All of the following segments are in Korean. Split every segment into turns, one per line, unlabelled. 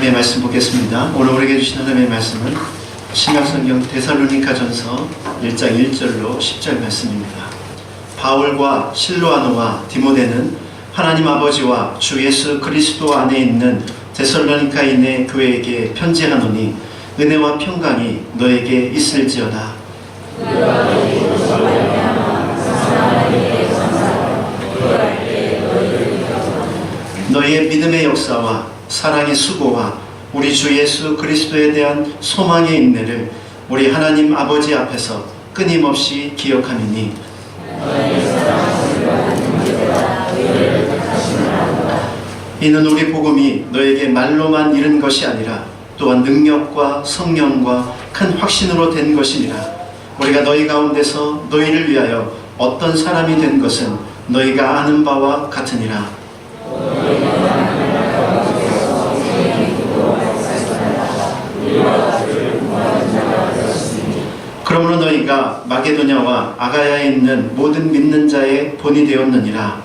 하나님의 말씀 보겠습니다. 오늘 우리에게 주신 하나님의 말씀은 신약성경 데살로니가전서 1장 1절로 10절 말씀입니다. 바울과 실로아노와 디모데는 하나님 아버지와 주 예수 그리스도 안에 있는 데살로니가인의 교회에게 편지하노니 은혜와 평강이 너에게 있을지어다. 너희의 믿음의 역사와 사랑의 수고와 우리 주 예수 그리스도에 대한 소망의 인내를 우리 하나님 아버지 앞에서 끊임없이 기억하느니 이는 우리 복음이 너에게 말로만 이른 것이 아니라 또한 능력과 성령과 큰 확신으로 된 것이니라. 우리가 너희 가운데서 너희를 위하여 어떤 사람이 된 것은 너희가 아는 바와 같으니라. 그러므로 너희가 마게도냐와 아가야에 있는 모든 믿는 자의 본이 되었느니라.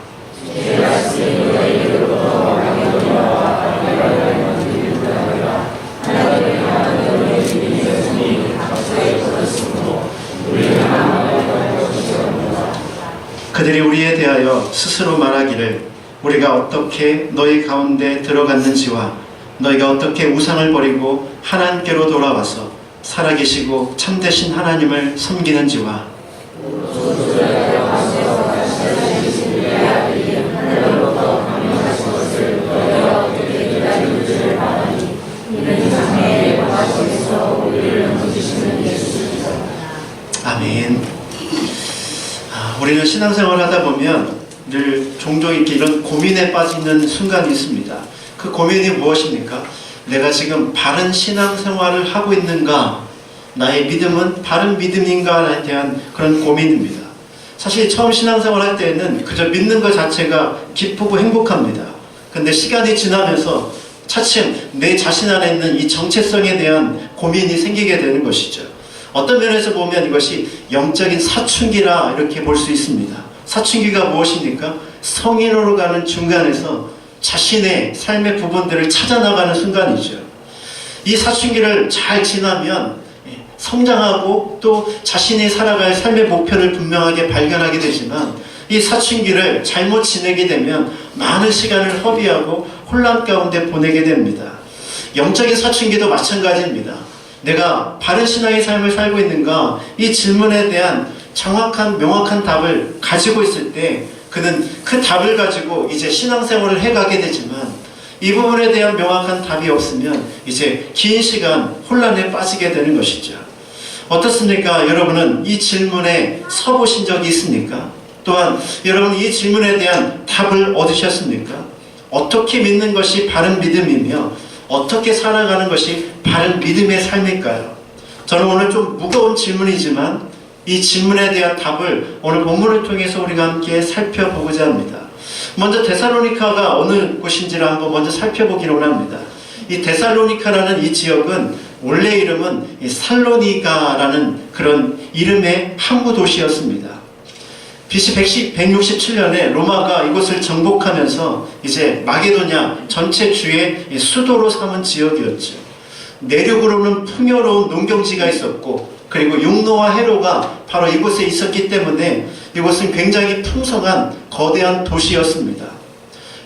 그들이 우리에 대하여 스스로 말하기를 우리가 어떻게 너희 가운데 들어갔는지와 너희가 어떻게 우상을 버리고 하나님께로 돌아와서 살아계시고 참되신 하나님을 섬기는지와 아멘. 우리는 신앙생활을 하다 보면 늘 종종 이렇게 이런 고민에 빠지는 순간이 있습니다. 그 고민이 무엇입니까? 내가 지금 바른 신앙생활을 하고 있는가? 나의 믿음은 바른 믿음인가에 대한 그런 고민입니다. 사실 처음 신앙생활 할 때는 그저 믿는 것 자체가 기쁘고 행복합니다. 근데 시간이 지나면서 차츰 내 자신 안에 있는 이 정체성에 대한 고민이 생기게 되는 것이죠. 어떤 면에서 보면 이것이 영적인 사춘기라 이렇게 볼 수 있습니다. 사춘기가 무엇입니까? 성인으로 가는 중간에서 자신의 삶의 부분들을 찾아나가는 순간이죠. 이 사춘기를 잘 지나면 성장하고 또 자신이 살아갈 삶의 목표를 분명하게 발견하게 되지만 이 사춘기를 잘못 지내게 되면 많은 시간을 허비하고 혼란 가운데 보내게 됩니다. 영적인 사춘기도 마찬가지입니다. 내가 바른 신앙의 삶을 살고 있는가? 이 질문에 대한 정확한 명확한 답을 가지고 있을 때 그는 그 답을 가지고 이제 신앙생활을 해가게 되지만 이 부분에 대한 명확한 답이 없으면 이제 긴 시간 혼란에 빠지게 되는 것이죠. 어떻습니까? 여러분은 이 질문에 서보신 적이 있습니까? 또한 여러분 이 질문에 대한 답을 얻으셨습니까? 어떻게 믿는 것이 바른 믿음이며 어떻게 살아가는 것이 바른 믿음의 삶일까요? 저는 오늘 좀 무거운 질문이지만 이 질문에 대한 답을 오늘 본문을 통해서 우리가 함께 살펴보고자 합니다. 먼저 데살로니가가 어느 곳인지를 한번 먼저 살펴보기를 원합니다. 이 데살로니가라는 이 지역은 원래 이름은 살로니가라는 그런 이름의 항구 도시였습니다. BC 167년에 로마가 이곳을 정복하면서 이제 마게도냐 전체 주의 수도로 삼은 지역이었죠. 내륙으로는 풍요로운 농경지가 있었고 그리고 육로와 해로가 바로 이곳에 있었기 때문에 이곳은 굉장히 풍성한 거대한 도시였습니다.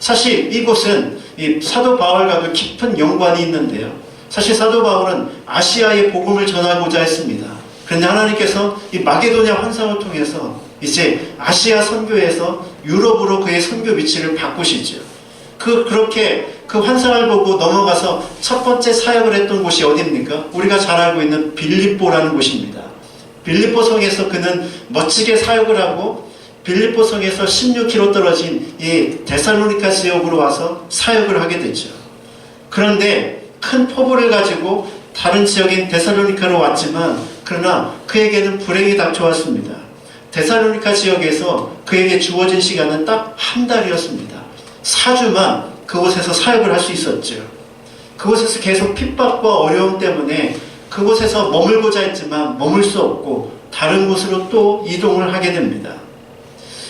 사실 이곳은 이 사도 바울과도 깊은 연관이 있는데요. 사실 사도 바울은 아시아의 복음을 전하고자 했습니다. 그런데 하나님께서 이 마게도냐 환상을 통해서 이제 아시아 선교에서 유럽으로 그의 선교 위치를 바꾸시죠. 그렇게 그 환상을 보고 넘어가서 첫 번째 사역을 했던 곳이 어디입니까? 우리가 잘 알고 있는 빌립보라는 곳입니다. 빌립보 성에서 그는 멋지게 사역을 하고 빌립보 성에서 16km 떨어진 이 데살로니가 지역으로 와서 사역을 하게 됐죠. 그런데 큰 포부를 가지고 다른 지역인 데살로니가로 왔지만 그러나 그에게는 불행이 닥쳐왔습니다. 데살로니가 지역에서 그에게 주어진 시간은 딱 한 달이었습니다. 4주만 그곳에서 사역을 할 수 있었죠. 그곳에서 계속 핍박과 어려움 때문에 그곳에서 머물고자 했지만 머물 수 없고 다른 곳으로 또 이동을 하게 됩니다.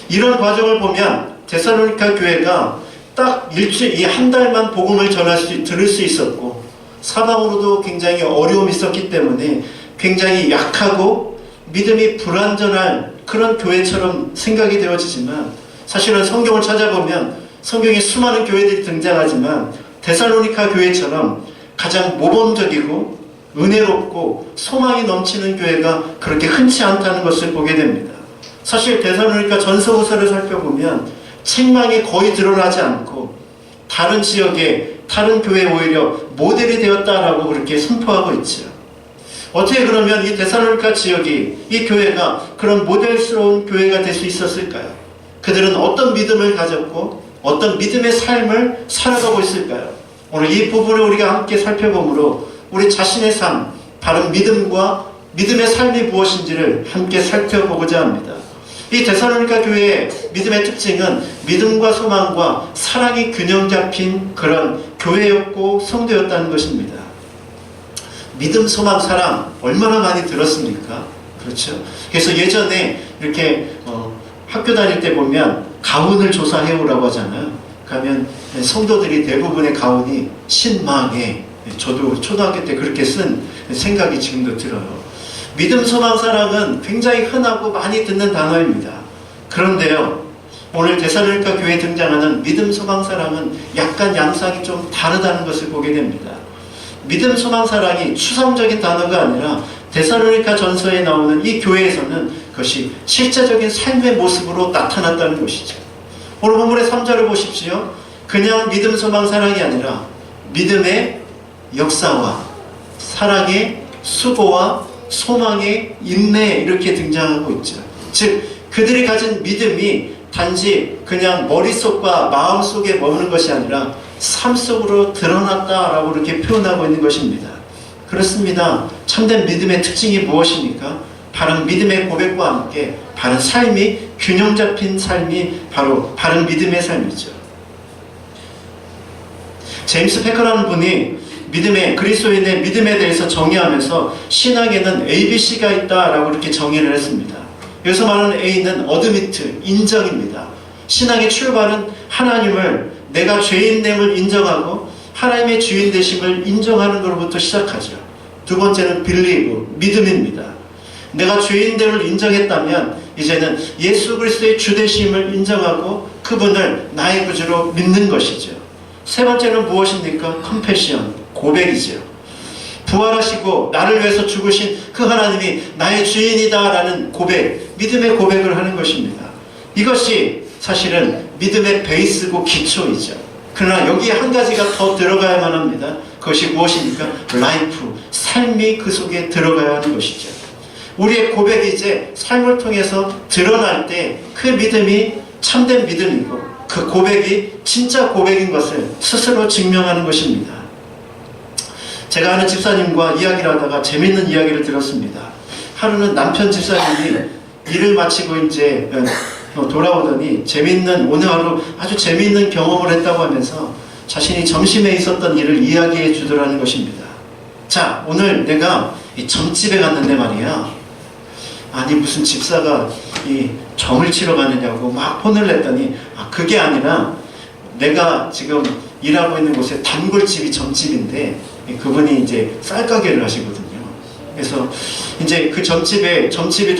이런 과정을 보면 데살로니가 교회가 딱 일주일, 이 한 달만 복음을 들을 수 있었고 사방으로도 굉장히 어려움이 있었기 때문에 굉장히 약하고 믿음이 불완전한 그런 교회처럼 생각이 되어지지만, 사실은 성경을 찾아보면 성경에 수많은 교회들이 등장하지만 데살로니가 교회처럼 가장 모범적이고 은혜롭고 소망이 넘치는 교회가 그렇게 흔치 않다는 것을 보게 됩니다. 사실 데살로니가 전서후서를 살펴보면 책망이 거의 드러나지 않고 다른 지역에 다른 교회에 오히려 모델이 되었다라고 그렇게 선포하고 있죠. 어떻게 그러면 이 데살로니가 지역이, 이 교회가 그런 모델스러운 교회가 될 수 있었을까요? 그들은 어떤 믿음을 가졌고 어떤 믿음의 삶을 살아가고 있을까요? 오늘 이 부분을 우리가 함께 살펴보므로 우리 자신의 삶, 바른 믿음과 믿음의 삶이 무엇인지를 함께 살펴보고자 합니다. 이 데살로니가 교회의 믿음의 특징은 믿음과 소망과 사랑이 균형 잡힌 그런 교회였고 성도였다는 것입니다. 믿음, 소망, 사랑 얼마나 많이 들었습니까? 그렇죠. 그래서 예전에 이렇게 학교 다닐 때 보면 가운을 조사해오라고 하잖아요. 가면 성도들이 대부분의 가운이 신망에, 저도 초등학교 때 그렇게 쓴 생각이 지금도 들어요. 믿음, 소망, 사랑은 굉장히 흔하고 많이 듣는 단어입니다. 그런데요, 오늘 데살로니가 교회에 등장하는 믿음, 소망, 사랑은 약간 양상이 좀 다르다는 것을 보게 됩니다. 믿음, 소망, 사랑이 추상적인 단어가 아니라 데살로니가 전서에 나오는 이 교회에서는 그것이 실제적인 삶의 모습으로 나타났다는 것이죠. 오늘 본문의 3절을 보십시오. 그냥 믿음, 소망, 사랑이 아니라 믿음의 역사와 사랑의 수고와 소망의 인내, 이렇게 등장하고 있죠. 즉 그들이 가진 믿음이 단지 그냥 머릿속과 마음속에 머무는 것이 아니라 삶 속으로 드러났다라고 이렇게 표현하고 있는 것입니다. 그렇습니다. 참된 믿음의 특징이 무엇입니까? 바른 믿음의 고백과 함께 바른 삶이, 균형 잡힌 삶이 바로 바른 믿음의 삶이죠. 제임스 패커라는 분이 그리스도인의 믿음에 대해서 정의하면서 신앙에는 ABC가 있다라고 이렇게 정의를 했습니다. 여기서 말하는 A는 어드미트, 인정입니다. 신앙의 출발은 하나님을, 내가 죄인됨을 인정하고 하나님의 주인 되심을 인정하는 것부터 시작하죠. 두 번째는 빌리브, 믿음입니다. 내가 죄인됨을 인정했다면 이제는 예수 그리스도의 주 되심을 인정하고 그분을 나의 구주로 믿는 것이죠. 세 번째는 무엇입니까? 컴패션, 고백이죠. 부활하시고 나를 위해서 죽으신 그 하나님이 나의 주인이다라는 고백, 믿음의 고백을 하는 것입니다. 이것이 사실은 믿음의 베이스고 기초이죠. 그러나 여기에 한 가지가 더 들어가야만 합니다. 그것이 무엇입니까? 라이프, 삶이 그 속에 들어가야 하는 것이죠. 우리의 고백이 이제 삶을 통해서 드러날 때 그 믿음이 참된 믿음이고 그 고백이 진짜 고백인 것을 스스로 증명하는 것입니다. 제가 아는 집사님과 이야기를 하다가 재밌는 이야기를 들었습니다. 하루는 남편 집사님이 일을 마치고 이제 돌아오더니 오늘 하루 아주 재미있는 경험을 했다고 하면서 자신이 점심에 있었던 일을 이야기해 주더라는 것입니다. 자, 오늘 내가 이 점집에 갔는데 말이야. 아니 무슨 집사가 이 점을 치러 가느냐고 막 혼을 냈더니 그게 아니라 내가 지금 일하고 있는 곳에 단골집이 점집인데 그분이 이제 쌀가게를 하시거든요. 그래서 이제 그 점집이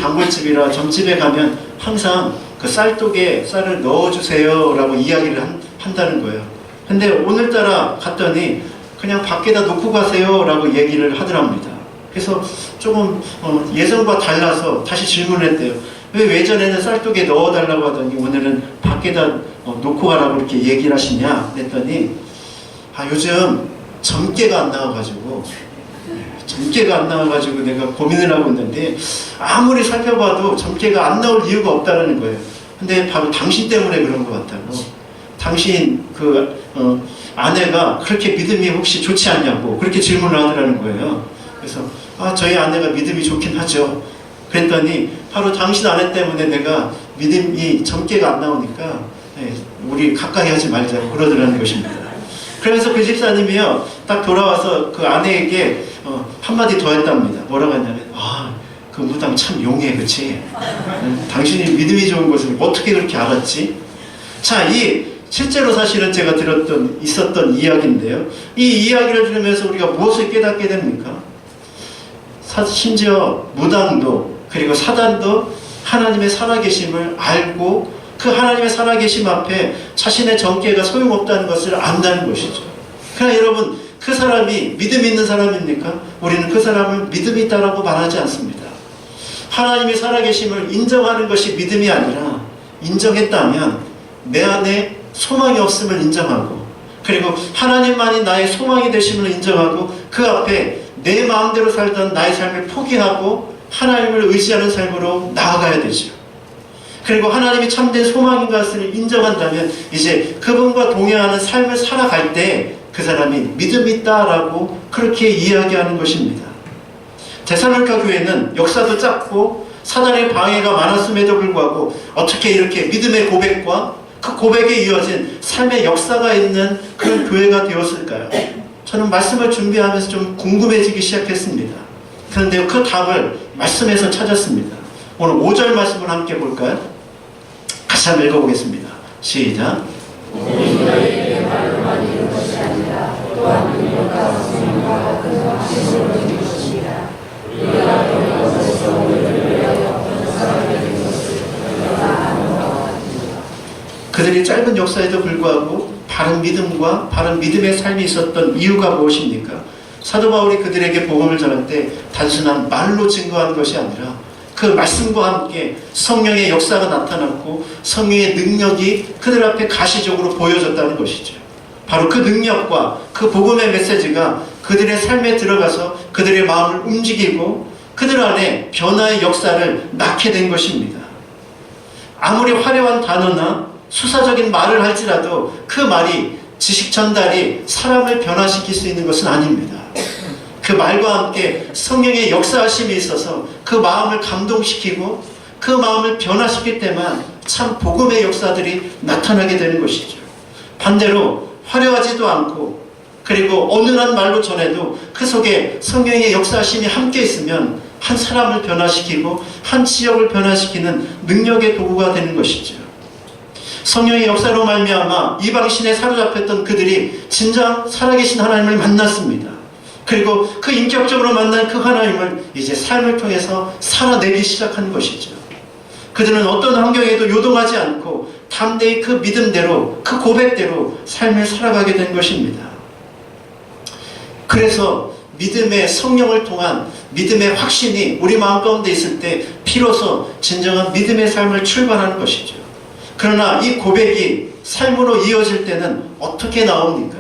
단골집이라 점집에 가면 항상 그 쌀독에 쌀을 넣어주세요 라고 이야기를 한다는 거예요. 근데 오늘따라 갔더니 그냥 밖에다 놓고 가세요 라고 얘기를 하더랍니다. 그래서 조금 예전과 달라서 다시 질문을 했대요. 왜 예전에는 쌀독에 넣어달라고 하더니 오늘은 밖에다 놓고 가라고 이렇게 얘기를 하시냐 그랬더니 요즘 점괘가 안 나와가지고 내가 고민을 하고 있는데 아무리 살펴봐도 점괘가 안 나올 이유가 없다는 거예요. 근데 바로 당신 때문에 그런 것 같다고. 당신 아내가 그렇게 믿음이 혹시 좋지 않냐고 그렇게 질문을 하더라는 거예요. 그래서 저희 아내가 믿음이 좋긴 하죠. 그랬더니 바로 당신 아내 때문에 내가 믿음이 점괘가 안 나오니까 우리 가까이 하지 말자고 그러더라는 것입니다. 그러면서 그 집사님이요 딱 돌아와서 그 아내에게 한마디 더 했답니다. 뭐라고 했냐면 그 무당 참 용해, 그치? 당신이 믿음이 좋은 것을 어떻게 그렇게 알았지? 자, 이 실제로 사실은 제가 있었던 이야기인데요. 이 이야기를 들으면서 우리가 무엇을 깨닫게 됩니까? 심지어 무당도 그리고 사단도 하나님의 살아계심을 알고 그 하나님의 살아계심 앞에 자신의 정죄가 소용없다는 것을 안다는 것이죠. 그러나 여러분, 그 사람이 믿음 있는 사람입니까? 우리는 그 사람을 믿음이 있다라고 말하지 않습니다. 하나님의 살아계심을 인정하는 것이 믿음이 아니라, 인정했다면 내 안에 소망이 없음을 인정하고, 그리고 하나님만이 나의 소망이 되심을 인정하고, 그 앞에 내 마음대로 살던 나의 삶을 포기하고 하나님을 의지하는 삶으로 나아가야 되죠. 그리고 하나님이 참된 소망인 것을 인정한다면 이제 그분과 동행하는 삶을 살아갈 때 그 사람이 믿음이 있다라고 그렇게 이야기하는 것입니다. 데살로니가 교회는 역사도 짧고 사단의 방해가 많았음에도 불구하고 어떻게 이렇게 믿음의 고백과 그 고백에 이어진 삶의 역사가 있는 그런 교회가 되었을까요? 저는 말씀을 준비하면서 좀 궁금해지기 시작했습니다. 그런데 그 답을 말씀에서 찾았습니다. 오늘 5절 말씀을 함께 볼까요? 같이 한번 읽어보겠습니다. 시작. 그들이 짧은 역사에도 불구하고 바른 믿음과 바른 믿음의 삶이 있었던 이유가 무엇입니까? 사도 바울이 그들에게 복음을 전할 때 단순한 말로 증거한 것이 아니라 그 말씀과 함께 성령의 역사가 나타났고 성령의 능력이 그들 앞에 가시적으로 보여졌다는 것이죠. 바로 그 능력과 그 복음의 메시지가 그들의 삶에 들어가서 그들의 마음을 움직이고 그들 안에 변화의 역사를 낳게 된 것입니다. 아무리 화려한 단어나 수사적인 말을 할지라도 그 말이 지식 전달이 사람을 변화시킬 수 있는 것은 아닙니다. 그 말과 함께 성령의 역사하심이 있어서 그 마음을 감동시키고 그 마음을 변화시킬 때만 참 복음의 역사들이 나타나게 되는 것이죠. 반대로 화려하지도 않고 그리고 어눌한 말로 전해도 그 속에 성령의 역사하심이 함께 있으면 한 사람을 변화시키고 한 지역을 변화시키는 능력의 도구가 되는 것이죠. 성령의 역사로 말미암아 이방신에 사로잡혔던 그들이 진정 살아계신 하나님을 만났습니다. 그리고 그 인격적으로 만난 그 하나님을 이제 삶을 통해서 살아내기 시작한 것이죠. 그들은 어떤 환경에도 요동하지 않고 담대히 그 믿음대로 그 고백대로 삶을 살아가게 된 것입니다. 그래서 믿음의 성령을 통한 믿음의 확신이 우리 마음 가운데 있을 때 비로소 진정한 믿음의 삶을 출발하는 것이죠. 그러나 이 고백이 삶으로 이어질 때는 어떻게 나옵니까?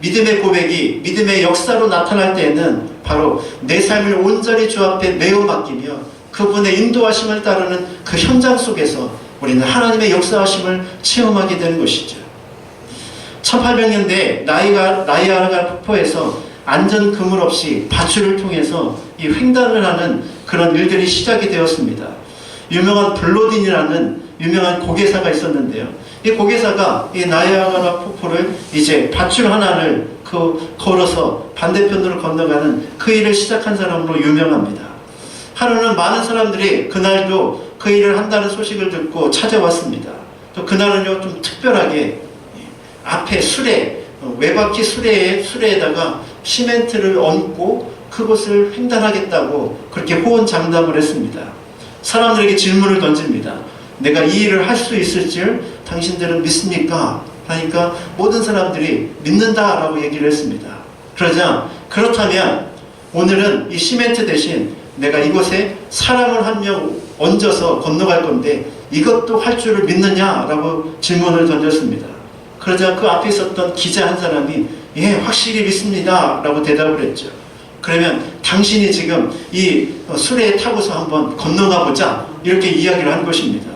믿음의 고백이 믿음의 역사로 나타날 때에는 바로 내 삶을 온전히 주 앞에 매우 맡기며 그분의 인도하심을 따르는 그 현장 속에서 우리는 하나님의 역사하심을 체험하게 되는 것이죠. 1800년대 나이아가라 폭포에서 안전 그물 없이 밧줄을 통해서 이 횡단을 하는 그런 일들이 시작이 되었습니다. 유명한 블로딘이라는 유명한 고개사가 있었는데요. 이 고개사가 이 나이아가라 폭포를 이제 밧줄 하나를 걸어서 반대편으로 건너가는 그 일을 시작한 사람으로 유명합니다. 하루는 많은 사람들이 그날도 그 일을 한다는 소식을 듣고 찾아왔습니다. 또 그날은요 좀 특별하게 앞에 수레, 외바퀴 수레에다가 시멘트를 얹고 그곳을 횡단하겠다고 그렇게 호언장담을 했습니다. 사람들에게 질문을 던집니다. 내가 이 일을 할 수 있을 줄 당신들은 믿습니까? 하니까 모든 사람들이 믿는다라고 얘기를 했습니다. 그러자 그렇다면 오늘은 이 시멘트 대신 내가 이곳에 사람을 한 명 얹어서 건너갈 건데 이것도 할 줄을 믿느냐라고 질문을 던졌습니다. 그러자 그 앞에 있었던 기자 한 사람이 예, 확실히 믿습니다 라고 대답을 했죠. 그러면 당신이 지금 이 수레에 타고서 한번 건너가 보자 이렇게 이야기를 한 것입니다.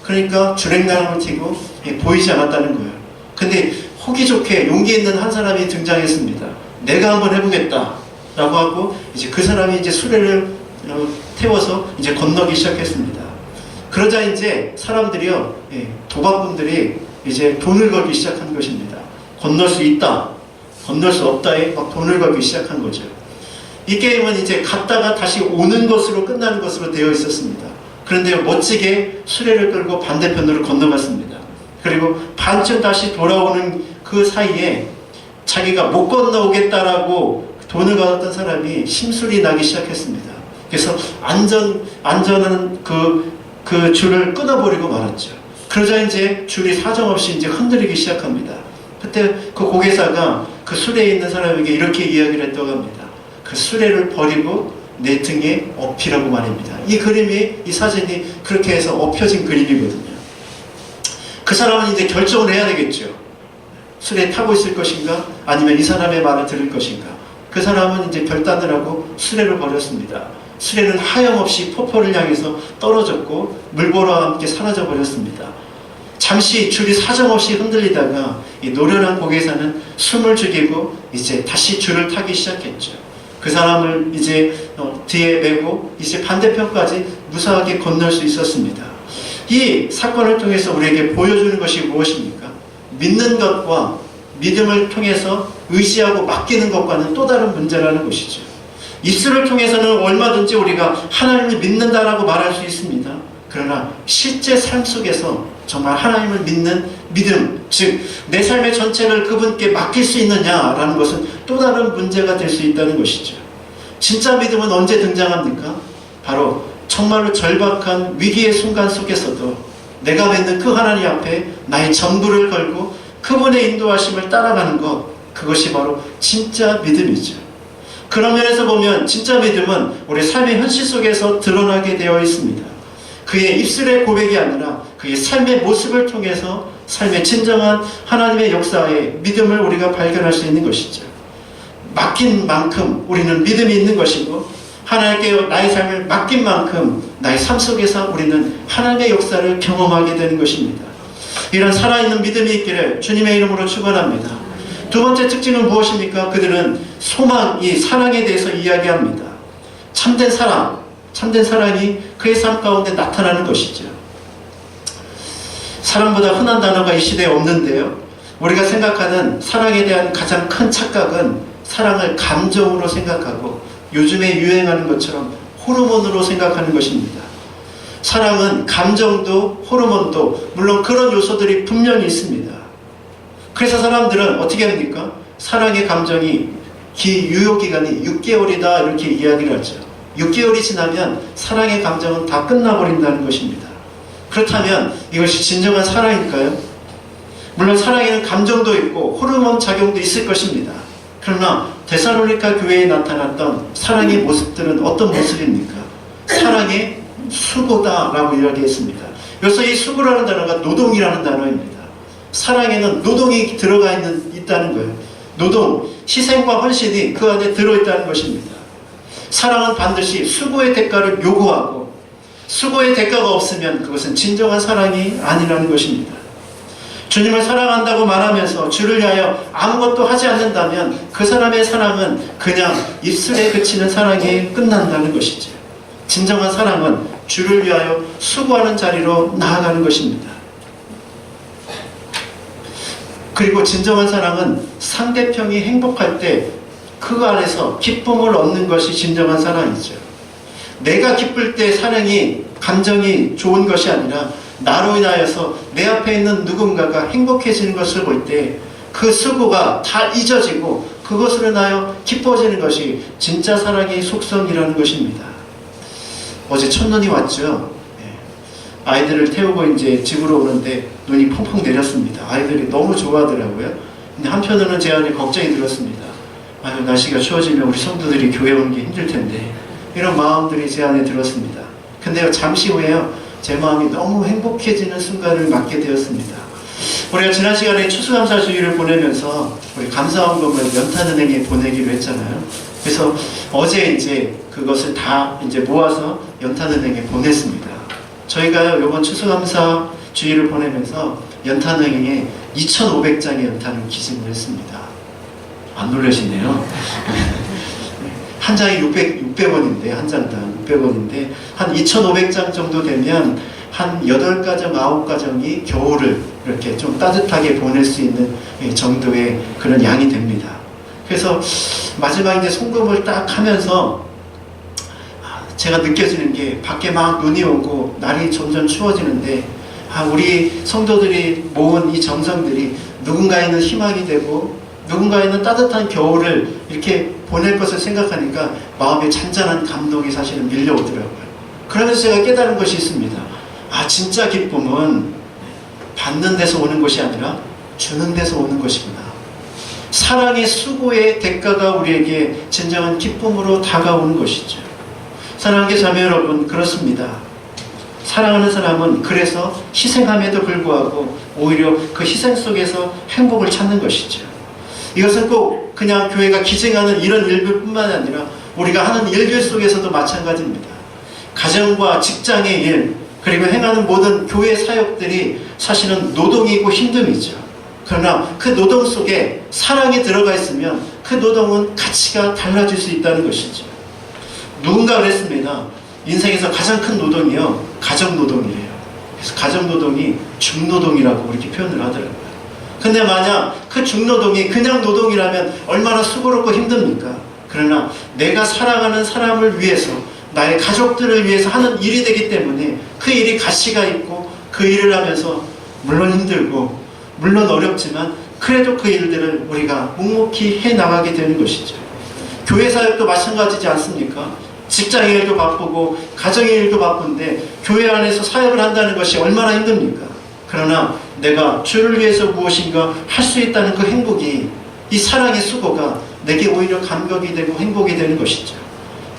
그러니까 주랭랑을 튀고 보이지 않았다는 거예요. 근데 호기 좋게 용기 있는 한 사람이 등장했습니다. 내가 한번 해보겠다 라고 하고 이제 그 사람이 이제 수레를 태워서 이제 건너기 시작했습니다. 그러자 이제 사람들이요, 도박꾼들이 이제 돈을 걸기 시작한 것입니다. 건널 수 있다, 건널 수 없다에 막 돈을 걸기 시작한 거죠. 이 게임은 이제 갔다가 다시 오는 것으로 끝나는 것으로 되어 있었습니다. 그런데 멋지게 수레를 끌고 반대편으로 건너갔습니다. 그리고 반쯤 다시 돌아오는 그 사이에 자기가 못 건너오겠다라고 돈을 받았던 사람이 심술이 나기 시작했습니다. 그래서 안전한 그 줄을 끊어버리고 말았죠. 그러자 이제 줄이 사정없이 이제 흔들리기 시작합니다. 그때 그 고개사가 그 수레에 있는 사람에게 이렇게 이야기를 했다고 합니다. 그 수레를 버리고 내 등에 업히라고 말입니다. 이 그림이, 이 사진이 그렇게 해서 업혀진 그림이거든요. 그 사람은 이제 결정을 해야 되겠죠. 수레에 타고 있을 것인가, 아니면 이 사람의 말을 들을 것인가. 그 사람은 이제 결단을 하고 수레를 버렸습니다. 수레는 하염없이 폭포를 향해서 떨어졌고 물보라와 함께 사라져 버렸습니다. 잠시 줄이 사정없이 흔들리다가 이 노련한 고개사는 숨을 죽이고 이제 다시 줄을 타기 시작했죠. 그 사람을 이제 뒤에 메고 이제 반대편까지 무사하게 건널 수 있었습니다. 이 사건을 통해서 우리에게 보여주는 것이 무엇입니까? 믿는 것과 믿음을 통해서 의지하고 맡기는 것과는 또 다른 문제라는 것이죠. 입술을 통해서는 얼마든지 우리가 하나님을 믿는다라고 말할 수 있습니다. 그러나 실제 삶 속에서 정말 하나님을 믿는 믿음, 즉 내 삶의 전체를 그분께 맡길 수 있느냐라는 것은 또 다른 문제가 될 수 있다는 것이죠. 진짜 믿음은 언제 등장합니까? 바로 정말로 절박한 위기의 순간 속에서도 내가 믿는 그 하나님 앞에 나의 전부를 걸고 그분의 인도하심을 따라가는 것, 그것이 바로 진짜 믿음이죠. 그런 면에서 보면 진짜 믿음은 우리 삶의 현실 속에서 드러나게 되어 있습니다. 그의 입술의 고백이 아니라 그의 삶의 모습을 통해서 삶의 진정한 하나님의 역사의 믿음을 우리가 발견할 수 있는 것이죠. 맡긴 만큼 우리는 믿음이 있는 것이고, 하나님께 나의 삶을 맡긴 만큼 나의 삶 속에서 우리는 하나님의 역사를 경험하게 되는 것입니다. 이런 살아있는 믿음이 있기를 주님의 이름으로 축원합니다. 두 번째 특징은 무엇입니까? 그들은 소망, 이 사랑에 대해서 이야기합니다. 참된 사랑이 그의 삶 가운데 나타나는 것이죠. 사랑보다 흔한 단어가 이 시대에 없는데요. 우리가 생각하는 사랑에 대한 가장 큰 착각은 사랑을 감정으로 생각하고 요즘에 유행하는 것처럼 호르몬으로 생각하는 것입니다. 사랑은 감정도 호르몬도 물론 그런 요소들이 분명히 있습니다. 그래서 사람들은 어떻게 합니까? 사랑의 감정이 유효기간이 6개월이다 이렇게 이야기를 하죠. 6개월이 지나면 사랑의 감정은 다 끝나버린다는 것입니다. 그렇다면 이것이 진정한 사랑일까요? 물론 사랑에는 감정도 있고 호르몬 작용도 있을 것입니다. 그러나 데살로니가 교회에 나타났던 사랑의 모습들은 어떤 모습입니까? 사랑의 수고다라고 이야기했습니다. 여기서 이 수고라는 단어가 노동이라는 단어입니다. 사랑에는 노동이 들어가 있다는 거예요. 노동, 희생과 헌신이 그 안에 들어있다는 것입니다. 사랑은 반드시 수고의 대가를 요구하고 수고의 대가가 없으면 그것은 진정한 사랑이 아니라는 것입니다. 주님을 사랑한다고 말하면서 주를 위하여 아무것도 하지 않는다면 그 사람의 사랑은 그냥 입술에 그치는 사랑이 끝난다는 것이죠. 진정한 사랑은 주를 위하여 수고하는 자리로 나아가는 것입니다. 그리고 진정한 사랑은 상대편이 행복할 때 그 안에서 기쁨을 얻는 것이 진정한 사랑이죠. 내가 기쁠 때 감정이 좋은 것이 아니라 나로 인하여서 내 앞에 있는 누군가가 행복해지는 것을 볼 때 그 수고가 다 잊어지고 그것으로 인하여 기뻐지는 것이 진짜 사랑의 속성이라는 것입니다. 어제 첫눈이 왔죠. 아이들을 태우고 이제 집으로 오는데 눈이 펑펑 내렸습니다. 아이들이 너무 좋아하더라고요. 근데 한편으로는 제 안에 걱정이 들었습니다. 아유, 날씨가 추워지면 우리 성도들이 교회 오는 게 힘들 텐데, 이런 마음들이 제 안에 들었습니다. 근데요, 잠시 후에요, 제 마음이 너무 행복해지는 순간을 맞게 되었습니다. 우리가 지난 시간에 추수감사 주일을 보내면서 우리 감사원금을 연탄은행에 보내기로 했잖아요. 그래서 어제 이제 그것을 다 이제 모아서 연탄은행에 보냈습니다. 저희가요, 이번 추수감사 주일을 보내면서 연탄은행에 2,500장의 연탄을 기증을 했습니다. 안 놀라시네요. 한 장이 600원인데, 한 장당 600원인데, 한 2,500장 정도 되면 한 8가정, 9가정이 겨울을 이렇게 좀 따뜻하게 보낼 수 있는 정도의 그런 양이 됩니다. 그래서 마지막에 이제 송금을 딱 하면서 제가 느껴지는 게 밖에 막 눈이 오고 날이 점점 추워지는데 우리 성도들이 모은 이 정성들이 누군가에는 희망이 되고 누군가에는 따뜻한 겨울을 이렇게 보낼 것을 생각하니까 마음에 잔잔한 감동이 사실은 밀려오더라고요. 그러면서 제가 깨달은 것이 있습니다. 진짜 기쁨은 받는 데서 오는 것이 아니라 주는 데서 오는 것이구나. 사랑의 수고의 대가가 우리에게 진정한 기쁨으로 다가오는 것이죠. 사랑하는 자매 여러분, 그렇습니다. 사랑하는 사람은 그래서 희생함에도 불구하고 오히려 그 희생 속에서 행복을 찾는 것이죠. 이것은 꼭 그냥 교회가 기증하는 이런 일들뿐만 아니라 우리가 하는 일들 속에서도 마찬가지입니다. 가정과 직장의 일, 그리고 행하는 모든 교회 사역들이 사실은 노동이고 힘듦이죠. 그러나 그 노동 속에 사랑이 들어가 있으면 그 노동은 가치가 달라질 수 있다는 것이죠. 누군가 그랬습니다. 인생에서 가장 큰 노동이요, 가정노동이래요. 그래서 가정노동이 중노동이라고 이렇게 표현을 하더라고요. 근데 만약 그 중노동이 그냥 노동이라면 얼마나 수고롭고 힘듭니까? 그러나 내가 사랑하는 사람을 위해서, 나의 가족들을 위해서 하는 일이 되기 때문에 그 일이 가치가 있고, 그 일을 하면서 물론 힘들고 물론 어렵지만 그래도 그 일들을 우리가 묵묵히 해나가게 되는 것이죠. 교회 사역도 마찬가지지 않습니까? 직장의 일도 바쁘고 가정의 일도 바쁜데 교회 안에서 사역을 한다는 것이 얼마나 힘듭니까? 그러나 내가 주를 위해서 무엇인가 할 수 있다는 그 행복이, 이 사랑의 수고가 내게 오히려 감격이 되고 행복이 되는 것이죠.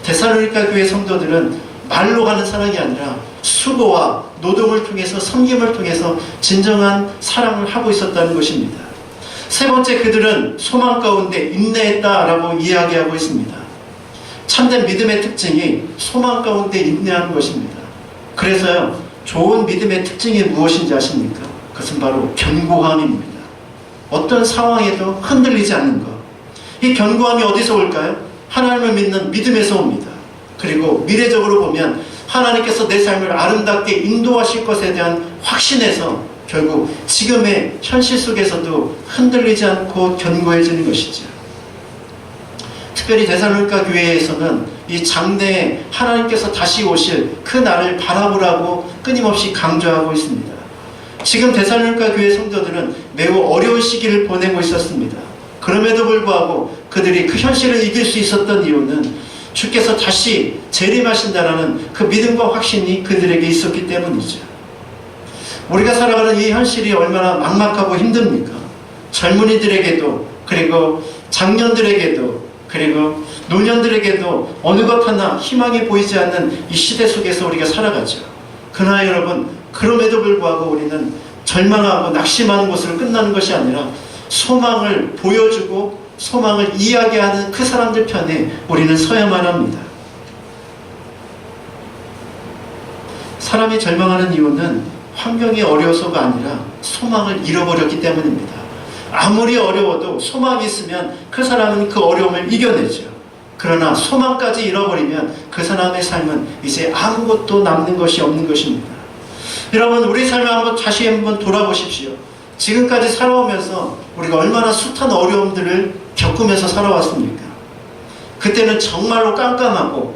데살로니가 교회 성도들은 말로 하는 사랑이 아니라 수고와 노동을 통해서, 섬김을 통해서 진정한 사랑을 하고 있었다는 것입니다. 세 번째, 그들은 소망 가운데 인내했다라고 이야기하고 있습니다. 참된 믿음의 특징이 소망 가운데 인내하는 것입니다. 그래서요, 좋은 믿음의 특징이 무엇인지 아십니까? 그것은 바로 견고함입니다. 어떤 상황에도 흔들리지 않는 것. 이 견고함이 어디서 올까요? 하나님을 믿는 믿음에서 옵니다. 그리고 미래적으로 보면 하나님께서 내 삶을 아름답게 인도하실 것에 대한 확신에서 결국 지금의 현실 속에서도 흔들리지 않고 견고해지는 것이죠. 특별히 데살로니가 교회에서는 이 장래에 하나님께서 다시 오실 그 날을 바라보라고 끊임없이 강조하고 있습니다. 지금 데살로니가 교회 성도들은 매우 어려운 시기를 보내고 있었습니다. 그럼에도 불구하고 그들이 그 현실을 이길 수 있었던 이유는 주께서 다시 재림하신다라는 그 믿음과 확신이 그들에게 있었기 때문이죠. 우리가 살아가는 이 현실이 얼마나 막막하고 힘듭니까? 젊은이들에게도, 그리고 장년들에게도, 그리고 노년들에게도 어느 것 하나 희망이 보이지 않는 이 시대 속에서 우리가 살아가죠. 그러나 여러분, 그럼에도 불구하고 우리는 절망하고 낙심하는 것으로 끝나는 것이 아니라 소망을 보여주고 소망을 이야기하는 그 사람들 편에 우리는 서야만 합니다. 사람이 절망하는 이유는 환경이 어려워서가 아니라 소망을 잃어버렸기 때문입니다. 아무리 어려워도 소망이 있으면 그 사람은 그 어려움을 이겨내죠. 그러나 소망까지 잃어버리면 그 사람의 삶은 이제 아무것도 남는 것이 없는 것입니다. 여러분, 우리 삶을 한번 다시 한번 돌아보십시오. 지금까지 살아오면서 우리가 얼마나 숱한 어려움들을 겪으면서 살아왔습니까? 그때는 정말로 깜깜하고,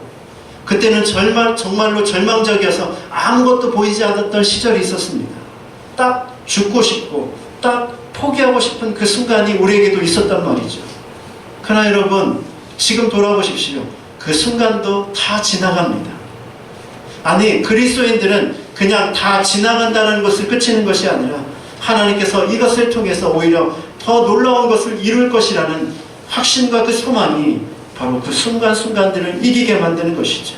그때는 정말로 절망적이어서 아무것도 보이지 않았던 시절이 있었습니다. 딱 죽고 싶고 딱 포기하고 싶은 그 순간이 우리에게도 있었단 말이죠. 그러나 여러분, 지금 돌아보십시오. 그 순간도 다 지나갑니다. 아니, 그리스도인들은 그냥 다 지나간다는 것을 그치는 것이 아니라 하나님께서 이것을 통해서 오히려 더 놀라운 것을 이룰 것이라는 확신과 그 소망이 바로 그 순간순간들을 이기게 만드는 것이죠.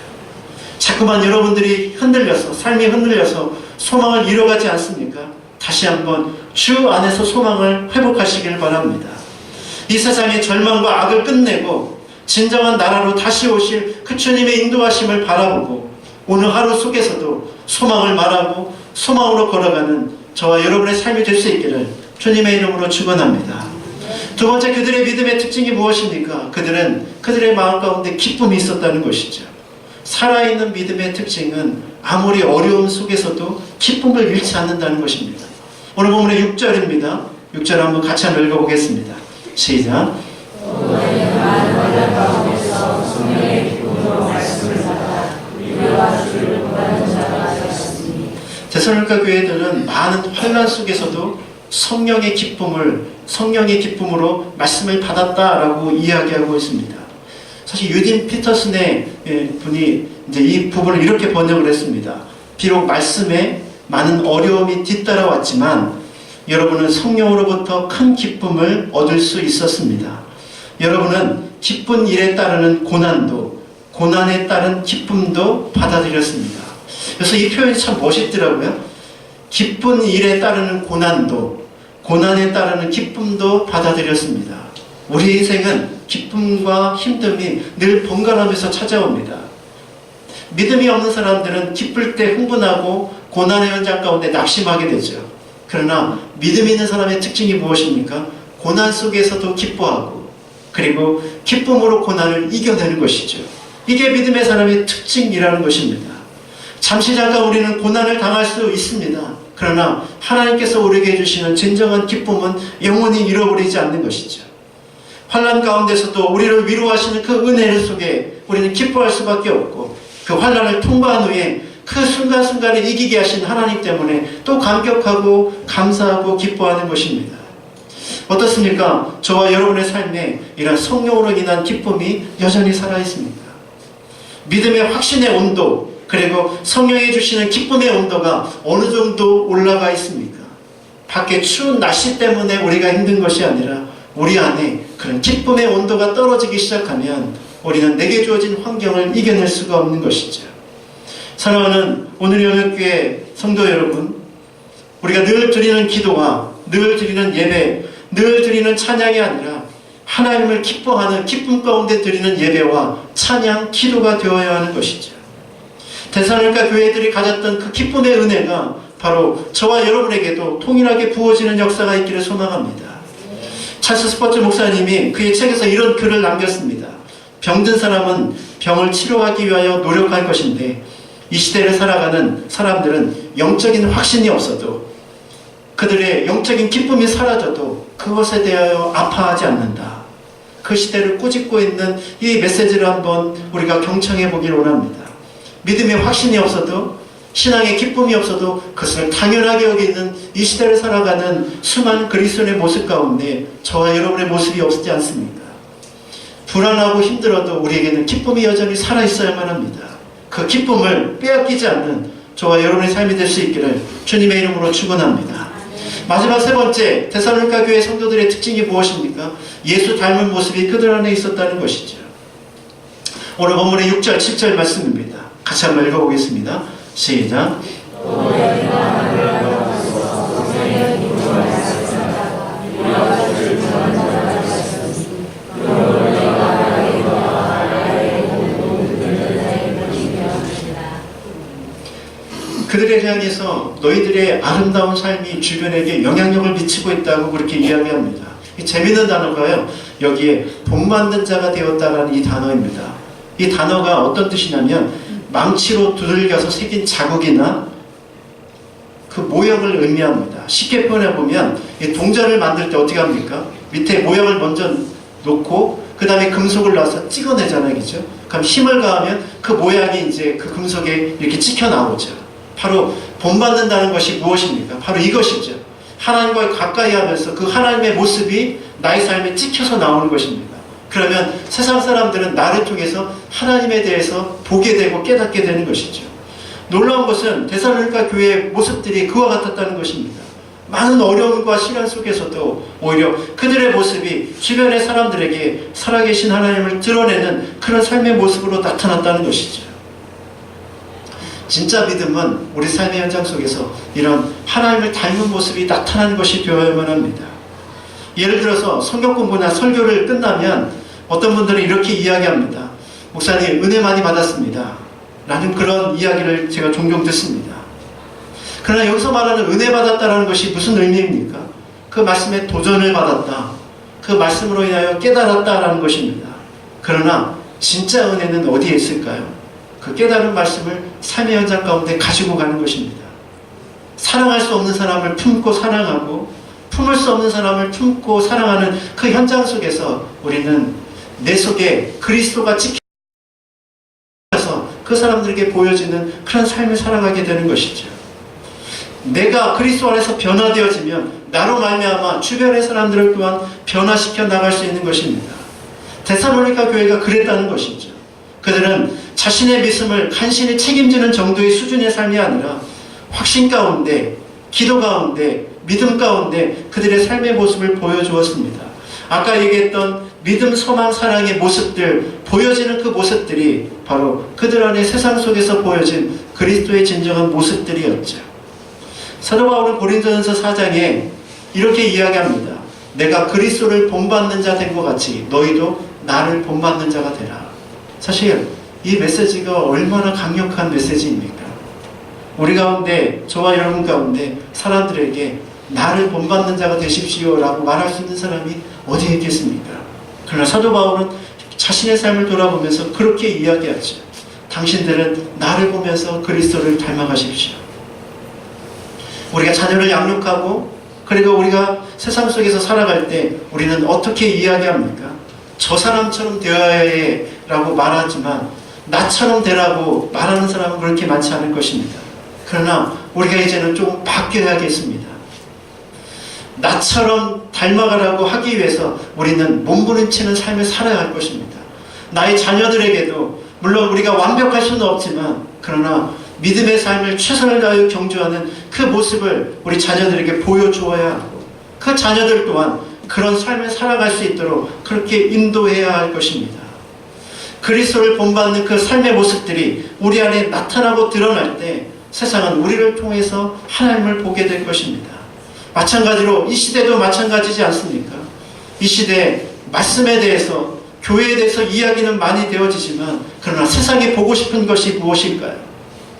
자꾸만 여러분들이 흔들려서, 삶이 흔들려서 소망을 잃어가지 않습니까? 다시 한번 주 안에서 소망을 회복하시길 바랍니다. 이 세상의 절망과 악을 끝내고 진정한 나라로 다시 오실 그 주님의 인도하심을 바라보고 오늘 하루 속에서도 소망을 말하고 소망으로 걸어가는 저와 여러분의 삶이 될 수 있기를 주님의 이름으로 축원합니다. 두 번째, 그들의 믿음의 특징이 무엇입니까? 그들은 그들의 마음 가운데 기쁨이 있었다는 것이죠. 살아있는 믿음의 특징은 아무리 어려움 속에서도 기쁨을 잃지 않는다는 것입니다. 오늘 본문의 6절입니다. 6절 한번 같이 한번 읽어보겠습니다. 시작. 데살로니가 교회들은 많은 환난 속에서도 성령의 기쁨으로 말씀을 받았다라고 이야기하고 있습니다. 사실 유딘 피터슨의 분이 이제 이 부분을 이렇게 번역을 했습니다. 비록 말씀에 많은 어려움이 뒤따라왔지만 여러분은 성령으로부터 큰 기쁨을 얻을 수 있었습니다. 여러분은 기쁜 일에 따르는 고난도, 고난에 따른 기쁨도 받아들였습니다. 그래서 이 표현이 참 멋있더라고요. 기쁜 일에 따르는 고난도, 고난에 따르는 기쁨도 받아들였습니다. 우리 인생은 기쁨과 힘듦이 늘 번갈아가면서 찾아옵니다. 믿음이 없는 사람들은 기쁠 때 흥분하고 고난의 현장 가운데 낙심하게 되죠. 그러나 믿음 있는 사람의 특징이 무엇입니까? 고난 속에서도 기뻐하고 그리고 기쁨으로 고난을 이겨내는 것이죠. 이게 믿음의 사람의 특징이라는 것입니다. 잠시 잠깐 우리는 고난을 당할 수 있습니다. 그러나 하나님께서 우리에게 해주시는 진정한 기쁨은 영원히 잃어버리지 않는 것이죠. 환난 가운데서도 우리를 위로하시는 그 은혜 속에 우리는 기뻐할 수밖에 없고 그 환난을 통과한 후에 그 순간순간을 이기게 하신 하나님 때문에 또 감격하고 감사하고 기뻐하는 것입니다. 어떻습니까? 저와 여러분의 삶에 이런 성령으로 인한 기쁨이 여전히 살아있습니까? 믿음의 확신의 온도 그리고 성령이 주시는 기쁨의 온도가 어느 정도 올라가 있습니까? 밖에 추운 날씨 때문에 우리가 힘든 것이 아니라 우리 안에 그런 기쁨의 온도가 떨어지기 시작하면 우리는 내게 주어진 환경을 이겨낼 수가 없는 것이죠. 사랑하는 오늘 영역교회 성도 여러분, 우리가 늘 드리는 기도와 늘 드리는 예배, 늘 드리는 찬양이 아니라 하나님을 기뻐하는 기쁨 가운데 드리는 예배와 찬양, 기도가 되어야 하는 것이죠. 데살로니가 교회들이 가졌던 그 기쁨의 은혜가 바로 저와 여러분에게도 통일하게 부어지는 역사가 있기를 소망합니다. 찰스 스퍼트 목사님이 그의 책에서 이런 글을 남겼습니다. 병든 사람은 병을 치료하기 위하여 노력할 것인데 이 시대를 살아가는 사람들은 영적인 확신이 없어도 그들의 영적인 기쁨이 사라져도 그것에 대하여 아파하지 않는다. 그 시대를 꾸짖고 있는 이 메시지를 한번 우리가 경청해 보길 원합니다. 믿음의 확신이 없어도 신앙의 기쁨이 없어도 그것을 당연하게 여기는 이 시대를 살아가는 수많은 그리스도인의 모습 가운데 저와 여러분의 모습이 없지 않습니까? 불안하고 힘들어도 우리에게는 기쁨이 여전히 살아있어야만 합니다. 그 기쁨을 빼앗기지 않는 저와 여러분의 삶이 될 수 있기를 주님의 이름으로 축원합니다. 마지막 세 번째, 데살로니가 교회 성도들의 특징이 무엇입니까? 예수 닮은 모습이 그들 안에 있었다는 것이죠. 오늘 본문의 6절, 7절 말씀입니다. 같이 한번 읽어보겠습니다. 시작. 그들에 향해서 너희들의 아름다운 삶이 주변에게 영향력을 미치고 있다고 그렇게 이야기합니다. 이 재미있는 단어가요, 여기에 복 만든 자가 되었다라는 이 단어입니다. 이 단어가 어떤 뜻이냐면 망치로 두들겨서 새긴 자국이나 그 모형을 의미합니다. 쉽게 표현해보면 이 동전을 만들 때 어떻게 합니까? 밑에 모형을 먼저 놓고 그 다음에 금속을 놔서 찍어내잖아요, 그죠? 그럼 힘을 가하면 그 모양이 이제 그 금속에 이렇게 찍혀 나오죠. 바로 본받는다는 것이 무엇입니까? 바로 이것이죠. 하나님과 가까이 하면서 그 하나님의 모습이 나의 삶에 찍혀서 나오는 것입니다. 그러면 세상 사람들은 나를 통해서 하나님에 대해서 보게 되고 깨닫게 되는 것이죠. 놀라운 것은 데살로니가 교회의 모습들이 그와 같았다는 것입니다. 많은 어려움과 시련 속에서도 오히려 그들의 모습이 주변의 사람들에게 살아계신 하나님을 드러내는 그런 삶의 모습으로 나타났다는 것이죠. 진짜 믿음은 우리 삶의 현장 속에서 이런 하나님을 닮은 모습이 나타나는 것이 되어야만 합니다. 예를 들어서 성경 공부나 설교를 끝나면 어떤 분들은 이렇게 이야기합니다. 목사님, 은혜 많이 받았습니다. 라는 그런 이야기를 제가 종종 듣습니다. 그러나 여기서 말하는 은혜 받았다는 것이 무슨 의미입니까? 그 말씀에 도전을 받았다. 그 말씀으로 인하여 깨달았다라는 것입니다. 그러나 진짜 은혜는 어디에 있을까요? 그 깨달은 말씀을 삶의 현장 가운데 가지고 가는 것입니다. 사랑할 수 없는 사람을 품고 사랑하고 품을 수 없는 사람을 품고 사랑하는 그 현장 속에서 우리는 내 속에 그리스도가 찍혀서 그 사람들에게 보여지는 그런 삶을 살아가게 되는 것이죠. 내가 그리스도 안에서 변화되어지면 나로 말미암아 주변의 사람들을 또한 변화시켜 나갈 수 있는 것입니다. 데살로니가 교회가 그랬다는 것이죠. 그들은 자신의 믿음을 간신히 책임지는 정도의 수준의 삶이 아니라 확신 가운데, 기도 가운데, 믿음 가운데 그들의 삶의 모습을 보여주었습니다. 아까 얘기했던 믿음, 소망, 사랑의 모습들, 보여지는 그 모습들이 바로 그들 안에 세상 속에서 보여진 그리스도의 진정한 모습들이었죠. 사도 바울은 고린도전서 4장에 이렇게 이야기합니다. 내가 그리스도를 본받는 자 된 것 같이 너희도 나를 본받는 자가 되라. 사실 이 메시지가 얼마나 강력한 메시지입니까? 우리 가운데, 저와 여러분 가운데 사람들에게 나를 본받는 자가 되십시오 라고 말할 수 있는 사람이 어디에 있겠습니까? 그러나 사도 바울은 자신의 삶을 돌아보면서 그렇게 이야기하죠. 당신들은 나를 보면서 그리스도를 닮아가십시오. 우리가 자녀를 양육하고 그리고 우리가 세상 속에서 살아갈 때 우리는 어떻게 이야기합니까? 저 사람처럼 되어야 해 라고 말하지만 나처럼 되라고 말하는 사람은 그렇게 많지 않을 것입니다. 그러나 우리가 이제는 조금 바뀌어야겠습니다. 나처럼 닮아가라고 하기 위해서 우리는 몸부림치는 삶을 살아야 할 것입니다. 나의 자녀들에게도 물론 우리가 완벽할 수는 없지만 그러나 믿음의 삶을 최선을 다하여 경주하는 그 모습을 우리 자녀들에게 보여주어야 하고 그 자녀들 또한 그런 삶을 살아갈 수 있도록 그렇게 인도해야 할 것입니다. 그리스도를 본받는 그 삶의 모습들이 우리 안에 나타나고 드러날 때 세상은 우리를 통해서 하나님을 보게 될 것입니다. 마찬가지로 이 시대도 마찬가지지 않습니까? 이 시대 말씀에 대해서 교회에 대해서 이야기는 많이 되어지지만 그러나 세상이 보고 싶은 것이 무엇일까요?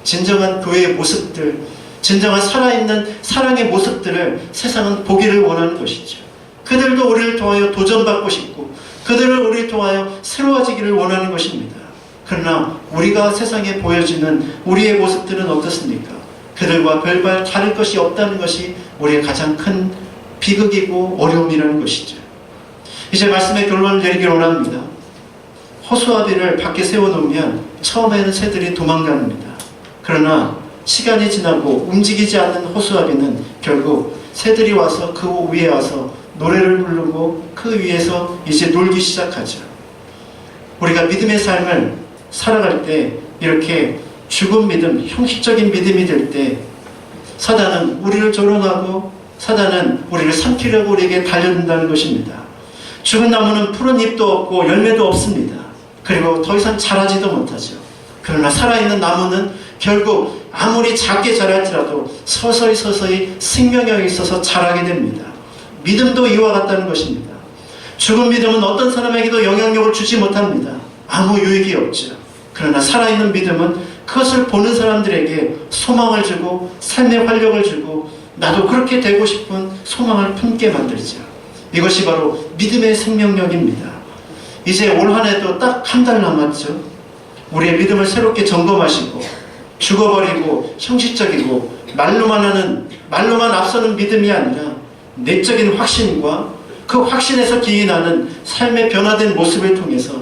진정한 교회의 모습들, 진정한 살아있는 사랑의 모습들을 세상은 보기를 원하는 것이죠. 그들도 우리를 통하여 도전받고 싶고 그들을 우리를 통하여 새로워지기를 원하는 것입니다. 그러나 우리가 세상에 보여지는 우리의 모습들은 어떻습니까? 그들과 별반 다를 것이 없다는 것이 우리의 가장 큰 비극이고 어려움이라는 것이죠. 이제 말씀의 결론을 내리기를 원합니다. 호수아비를 밖에 세워놓으면 처음에는 새들이 도망갑니다. 그러나 시간이 지나고 움직이지 않는 호수아비는 결국 새들이 와서 그 위에 와서 노래를 부르고 그 위에서 이제 놀기 시작하죠. 우리가 믿음의 삶을 살아갈 때 이렇게 죽은 믿음, 형식적인 믿음이 될 때 사단은 우리를 조롱하고 사단은 우리를 삼키려고 우리에게 달려든다는 것입니다. 죽은 나무는 푸른 잎도 없고 열매도 없습니다. 그리고 더 이상 자라지도 못하죠. 그러나 살아있는 나무는 결국 아무리 작게 자랄지라도 서서히 생명력이 있어서 자라게 됩니다. 믿음도 이와 같다는 것입니다. 죽은 믿음은 어떤 사람에게도 영향력을 주지 못합니다. 아무 유익이 없죠. 그러나 살아있는 믿음은 그것을 보는 사람들에게 소망을 주고 삶의 활력을 주고 나도 그렇게 되고 싶은 소망을 품게 만들죠. 이것이 바로 믿음의 생명력입니다. 이제 올 한 해도 딱 한 달 남았죠. 우리의 믿음을 새롭게 점검하시고 죽어버리고 형식적이고 말로만 앞서는 믿음이 아니라 내적인 확신과 그 확신에서 기인하는 삶의 변화된 모습을 통해서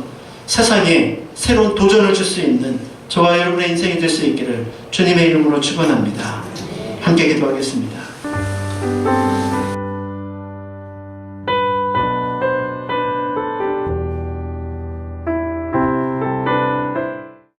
세상에 새로운 도전을 줄 수 있는 저와 여러분의 인생이 될 수 있기를 주님의 이름으로 축원합니다. 함께 기도하겠습니다.